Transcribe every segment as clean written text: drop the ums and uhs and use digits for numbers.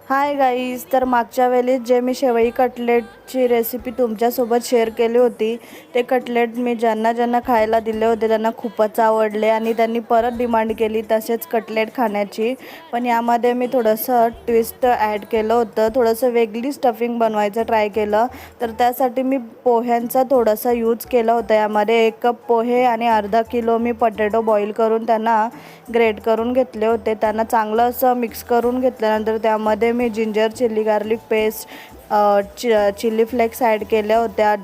Hi guys, तर मागच्या वेळेस जे मी शेवई कटलेटची रेसिपी तुमच्यासोबत शेअर केली होती, ते कटलेट मी ज्यांना ज्यांना खायला दिले होते त्यांना खूपच आवडले आणि त्यांनी परत डिमांड केली तसेच कटलेट खाण्याची. पण यामध्ये मी थोडंसं ट्विस्ट ॲड केलं होतं, थोडंसं वेगळी स्टफिंग बनवायचं ट्राय केलं. तर त्यासाठी मी पोह्यांचा थोडासा यूज केला होता. यामध्ये 1 कप पोहे आणि अर्धा किलो मी बटाटो बॉईल करून त्यांना ग्रेट करून घेतले होते. त्यांना चांगलं असं मिक्स करून घेतल्यानंतर त्यामध्ये मी ginger chili garlic paste, chili flakes add केल्या होत्या.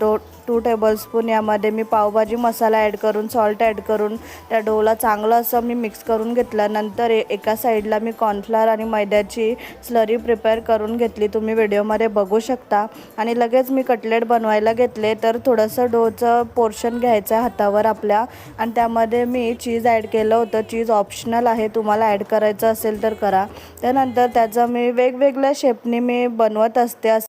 2 टेबलस्पून यामध्ये मी पावभाजी मसाला ॲड करून, सॉल्ट ॲड करून त्या डोला चांगलं असं मी मिक्स करून घेतलं. नंतर एका साईडला मी कॉर्नफ्लॉवर आणि मैद्याची स्लरी प्रिपेअर करून घेतली, तुम्ही व्हिडिओमध्ये बघू शकता. आणि लगेच मी कटलेट बनवायला घेतले. तर थोडंसं डोचं पोर्शन घ्यायचं आहे हातावर आपल्या आणि त्यामध्ये मी चीज ॲड केलं होतं. चीज ऑप्शनल आहे, तुम्हाला ॲड करायचं असेल तर करा. त्यानंतर त्याचं मी वेगवेगळ्या शेपनी मी बनवत असते,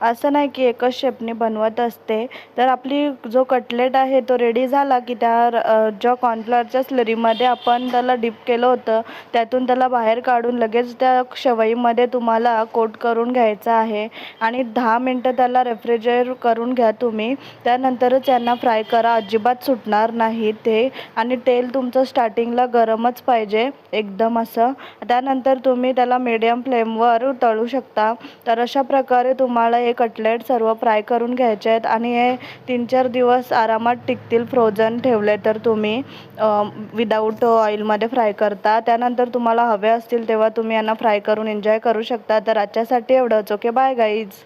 असं नाही की एकच शेपनी बनवत असते. तर आपली जो कटलेट आहे तो रेडी झाला की ज्या कॉर्नफ्लॉवरच्या स्लरीमध्ये आपण त्याला डिप केलं होतं त्यातून त्याला बाहेर काढून लगेच त्या शेवईमध्ये तुम्हाला कोट करून घ्यायचं आहे आणि 10 मिनटं त्याला रेफ्रिजरेटर करून घ्या तुम्ही. त्यानंतरच यांना फ्राय करा, अजिबात सुटणार नाही ते. आणि तेल तुमचं स्टार्टिंगला गरमच पाहिजे एकदम असं. त्यानंतर तुम्ही त्याला मीडियम फ्लेमवर तळू शकता. तर अशा प्रकारे तुम्हाला हे कटलेट सर्व फ्राय करून घ्यायचे आहेत आणि हे 3-4 दिवस आरामात टिकतील फ्रोझन ठेवले तर तुम्ही विदाऊट ऑइलमध्ये फ्राय करता. त्यानंतर तुम्हाला हवे असतील तेव्हा तुम्ही यांना फ्राय करून एन्जॉय करू शकता. तर आजच्यासाठी एवढंच. Okay, bye guys.